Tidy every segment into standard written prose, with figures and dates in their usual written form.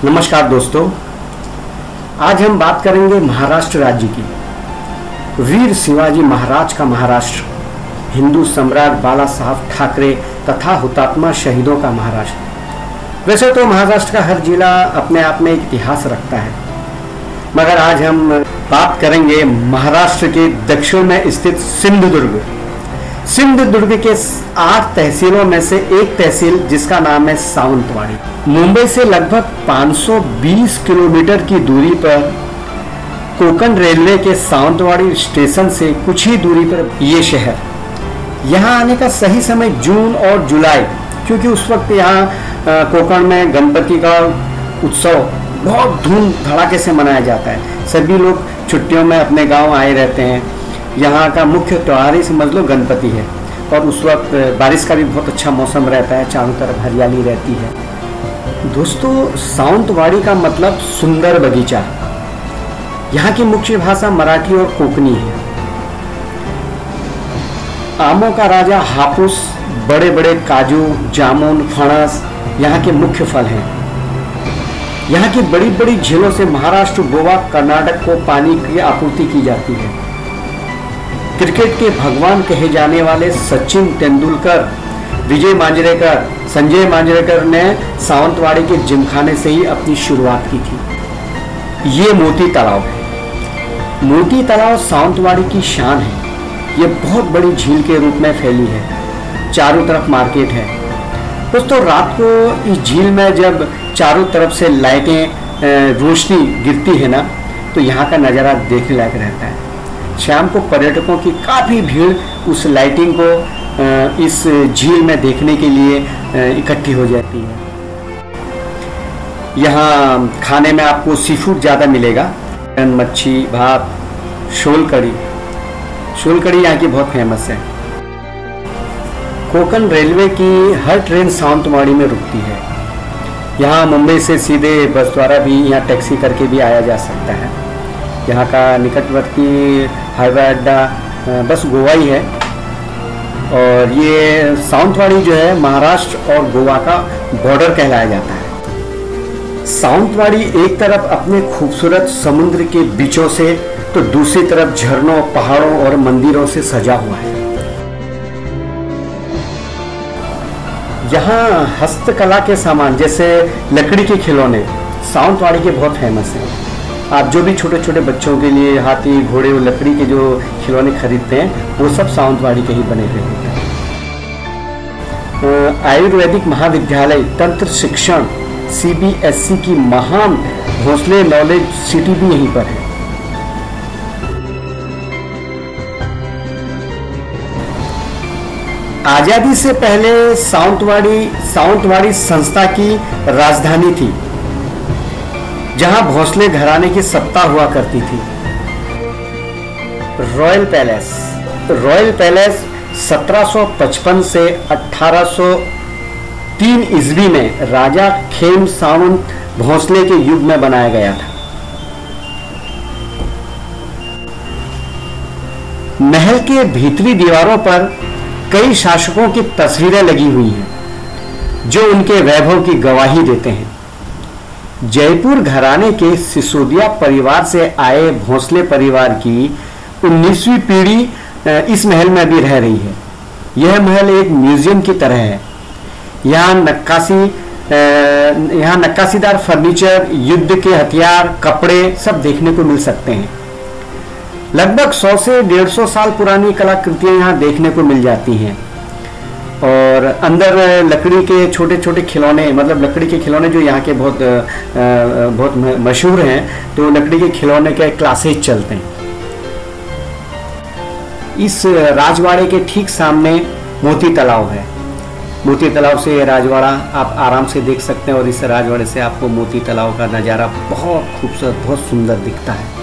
नमस्कार दोस्तों, आज हम बात करेंगे महाराष्ट्र राज्य की। वीर शिवाजी महाराज का महाराष्ट्र, हिंदू सम्राट बाला साहब ठाकरे तथा हुतात्मा शहीदों का महाराष्ट्र। वैसे तो महाराष्ट्र का हर जिला अपने आप में एक इतिहास रखता है, मगर आज हम बात करेंगे महाराष्ट्र के दक्षिण में स्थित सिंधुदुर्ग। सिंधुदुर्ग के 8 तहसीलों में से एक तहसील जिसका नाम है सावंतवाड़ी। मुंबई से लगभग 520 किलोमीटर की दूरी पर कोंकण रेलवे के सावंतवाड़ी स्टेशन से कुछ ही दूरी पर ये शहर। यहाँ आने का सही समय जून और जुलाई, क्योंकि उस वक्त यहाँ कोंकण में गणपति का उत्सव बहुत धूम धड़ाके से मनाया जाता है। सभी लोग छुट्टियों में अपने गांव आए रहते हैं। यहाँ का मुख्य त्योहार ही समझ लो गणपति है, और उस वक्त बारिश का भी बहुत अच्छा मौसम रहता है, चारों तरफ हरियाली रहती है। दोस्तों, सावंतवाड़ी का मतलब सुंदर बगीचा। यहाँ की मुख्य भाषा मराठी और कोंकणी है। आमों का राजा हापुस, बड़े बड़े काजू, जामुन, फणस यहाँ के मुख्य फल हैं। यहाँ की बड़ी बड़ी झीलों से महाराष्ट्र, गोवा, कर्नाटक को पानी की आपूर्ति की जाती है। क्रिकेट के भगवान कहे जाने वाले सचिन तेंदुलकर, विजय मांजरेकर, संजय मांजरेकर ने सावंतवाड़ी के जिमखाने से ही अपनी शुरुआत की थी। ये मोती तालाब है। मोती तालाब सावंतवाड़ी की शान है। ये बहुत बड़ी झील के रूप में फैली है। चारों तरफ मार्केट है। दोस्तों, रात को इस झील में जब चारों तरफ से लाइटें रोशनी गिरती है ना, तो यहाँ का नज़ारा देखने लायक रहता है। शाम को पर्यटकों की काफ़ी भीड़ उस लाइटिंग को इस झील में देखने के लिए इकट्ठी हो जाती है। यहाँ खाने में आपको सी फूड ज़्यादा मिलेगा। मच्छी, भात, शोल कड़ी यहाँ की बहुत फेमस है। कोंकण रेलवे की हर ट्रेन सावंतवाड़ी में रुकती है। यहाँ मुंबई से सीधे बस द्वारा भी यहाँ टैक्सी करके भी आया जा सकता है। यहाँ का निकटवर्ती हवाई अड्डा बस गोवा ही है। और ये सावंतवाड़ी जो है महाराष्ट्र और गोवा का बॉर्डर कहलाया जाता है। सावंतवाड़ी एक तरफ अपने खूबसूरत समुद्र के बीचों से, तो दूसरी तरफ झरनों, पहाड़ों और मंदिरों से सजा हुआ है। यहाँ हस्तकला के सामान जैसे लकड़ी के खिलौने सावंतवाड़ी के बहुत फेमस हैं। आप जो भी छोटे छोटे बच्चों के लिए हाथी, घोड़े और लकड़ी के जो खिलौने खरीदते हैं, वो सब सावंतवाड़ी के ही बने हुए होते हैं। आयुर्वेदिक महाविद्यालय, तंत्र शिक्षण, CBSE की महान भोसले नॉलेज सिटी भी यहीं पर है। आजादी से पहले सावंतवाड़ी संस्था की राजधानी थी, जहां भोसले घराने की सत्ता हुआ करती थी। रॉयल पैलेस 1755 से 1803 ईस्वी में राजा खेम सावंत भोसले के युग में बनाया गया था। महल के भीतरी दीवारों पर कई शासकों की तस्वीरें लगी हुई हैं, जो उनके वैभव की गवाही देते हैं। जयपुर घराने के सिसोदिया परिवार से आए भोसले परिवार की 19वीं पीढ़ी इस महल में भी रह रही है। यह महल एक म्यूजियम की तरह है। यहाँ नक्काशीदार फर्नीचर, युद्ध के हथियार, कपड़े सब देखने को मिल सकते हैं। लगभग 100 से 150 साल पुरानी कलाकृतियाँ यहाँ देखने को मिल जाती हैं। और अंदर लकड़ी के छोटे छोटे खिलौने, मतलब लकड़ी के खिलौने जो यहाँ के बहुत मशहूर हैं, तो लकड़ी के खिलौने के क्लासेज चलते हैं। इस राजवाड़े के ठीक सामने मोती तालाब है। मोती तालाब से राजवाड़ा आप आराम से देख सकते हैं, और इस राजवाड़े से आपको मोती तालाब का नज़ारा बहुत खूबसूरत, बहुत सुंदर दिखता है।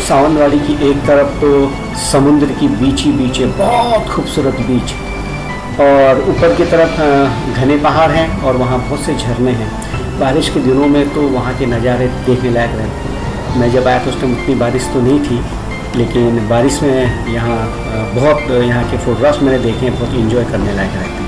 सावंतवाड़ी की एक तरफ तो समुद्र की बीच ही बीच है, बहुत खूबसूरत बीच, और ऊपर की तरफ घने पहाड़ हैं और वहाँ बहुत से झरने हैं। बारिश के दिनों में तो वहाँ के नज़ारे देखने लायक रहते हैं। मैं जब आया तो उस टाइम उतनी बारिश तो नहीं थी, लेकिन बारिश में यहाँ बहुत यहाँ के फोटोग्राफ्स मैंने देखे हैं, बहुत इंजॉय करने लायक रहते हैं।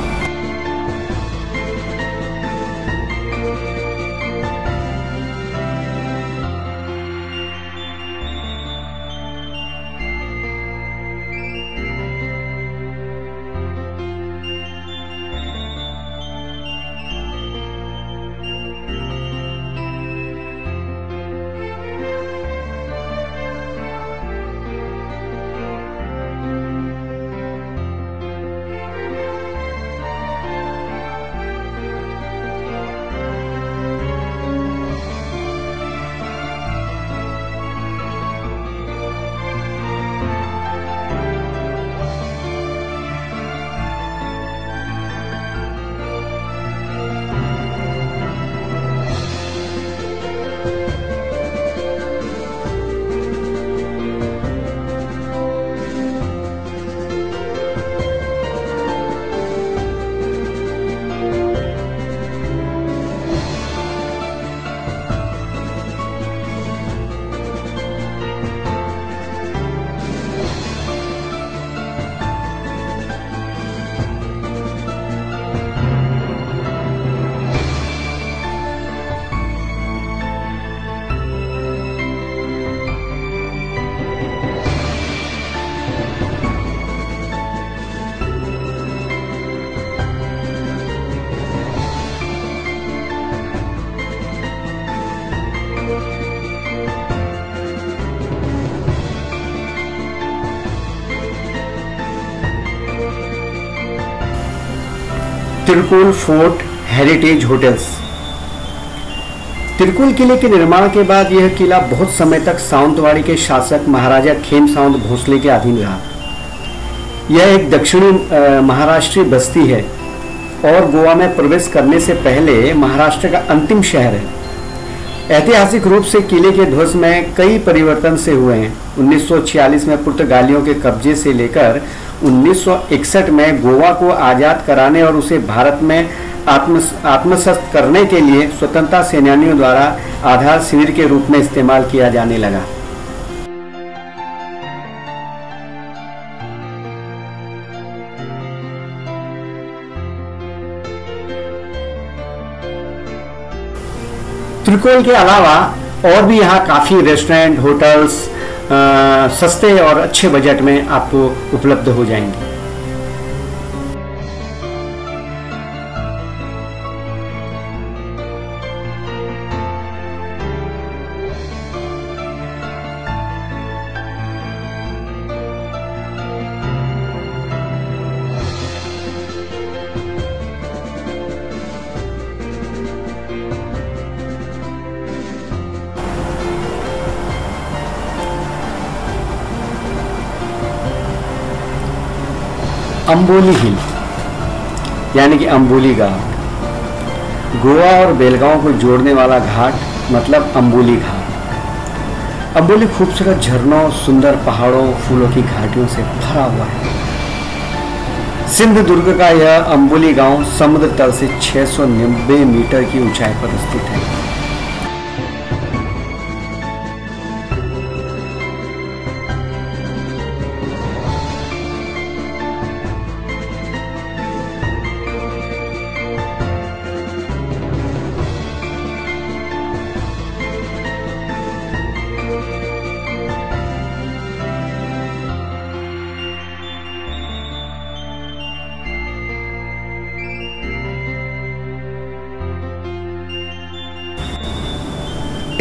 त्रिकुल फोर्ट हेरिटेज होटल्स। त्रिकुल किले के निर्माण के बाद यह किला बहुत समय तक सावंतवाड़ी के शासक महाराजा खेम सावंत भोसले के अधीन रहा। यह एक दक्षिणी महाराष्ट्रीय बस्ती है और गोवा में प्रवेश करने से पहले महाराष्ट्र का अंतिम शहर है। ऐतिहासिक रूप से किले के ध्वज में कई परिवर्तन से हुए हैं। 1946 में पुर्तगालियों के कब्जे से लेकर 1961 में गोवा को आज़ाद कराने और उसे भारत में आत्मसात करने के लिए स्वतंत्रता सेनानियों द्वारा आधार शिविर के रूप में इस्तेमाल किया जाने लगा। त्रिकोल के अलावा और भी यहाँ काफ़ी रेस्टोरेंट, होटल्स सस्ते और अच्छे बजट में आपको उपलब्ध हो जाएंगे। अंबोली हिल यानी कि अंबोली घाट, गोवा और बेलगांव को जोड़ने वाला घाट मतलब अंबोली घाट। अंबोली खूबसूरत झरनों, सुंदर पहाड़ों, फूलों की घाटियों से भरा हुआ है। सिंध दुर्ग का यह अंबोली गांव समुद्र तल से 690 मीटर की ऊंचाई पर स्थित है।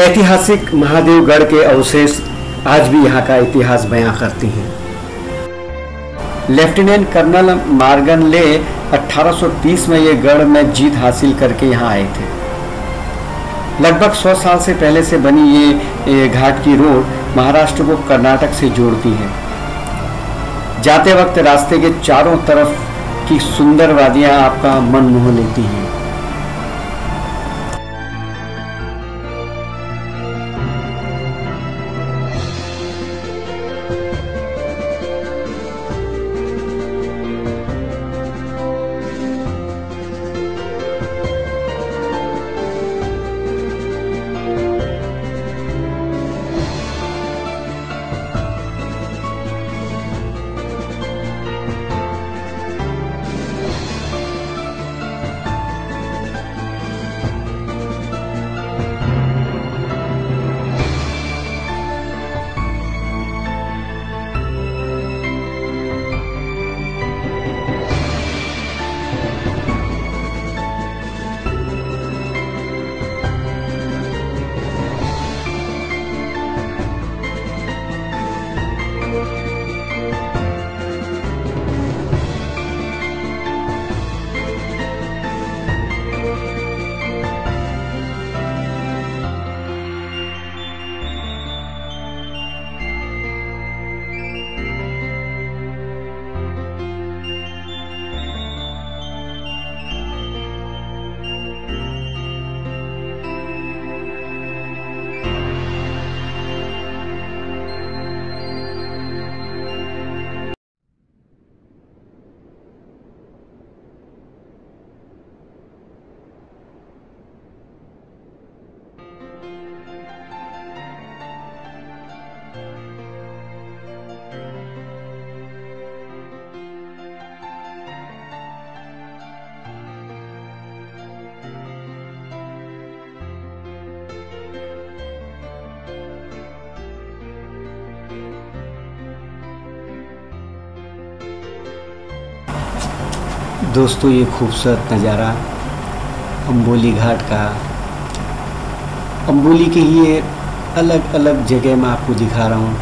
ऐतिहासिक महादेवगढ़ के अवशेष आज भी यहाँ का इतिहास बयां करती हैं। लेफ्टिनेंट कर्नल मार्गन ले 1830 में ये गढ़ में जीत हासिल करके यहाँ आए थे। लगभग 100 साल से पहले से बनी ये घाट की रोड महाराष्ट्र को कर्नाटक से जोड़ती है। जाते वक्त रास्ते के चारों तरफ की सुंदर वादियां आपका मन मोह लेती हैं। दोस्तों, ये खूबसूरत नज़ारा अम्बोली घाट का, अम्बोली के ये अलग अलग जगह मैं आपको दिखा रहा हूँ।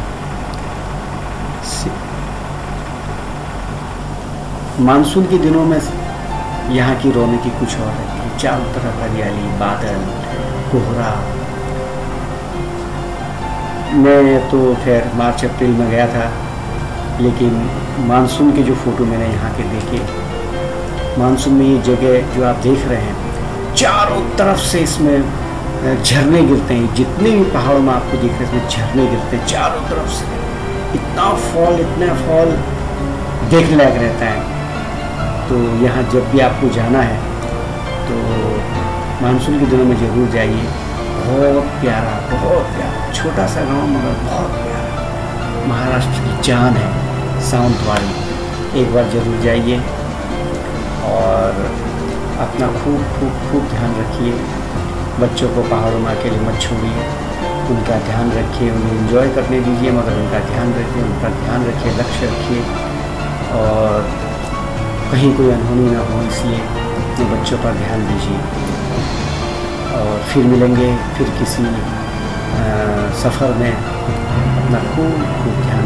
मानसून के दिनों में यहाँ की रौनक की कुछ और है। चारों तरफ हरियाली, बादल, कोहरा। मैं तो खैर मार्च अप्रैल में गया था, लेकिन मानसून के जो फ़ोटो मैंने यहाँ के देखे, मानसून में ये जगह जो आप देख रहे हैं, चारों तरफ से इसमें झरने गिरते हैं। जितने भी पहाड़ों में आपको दिख रहे हैं इसमें झरने गिरते हैं चारों तरफ से। इतना फॉल देखने लायक रहता है। तो यहाँ जब भी आपको जाना है तो मानसून के दिनों में ज़रूर जाइए। बहुत प्यारा, छोटा सा गांव मगर बहुत प्यारा। महाराष्ट्र की जान है सावंतवाड़ी। एक बार ज़रूर जाइए और अपना खूब ध्यान रखिए। बच्चों को पहाड़ों में अकेले मत छोड़िए, उनका ध्यान रखिए, उन्हें एंजॉय करने दीजिए, मगर उनका ध्यान रखिए, लक्ष्य रखिए और कहीं कोई अनहोनी ना हो, इसलिए अपने बच्चों पर ध्यान दीजिए। और फिर मिलेंगे फिर किसी सफ़र में। अपना खूब ध्यान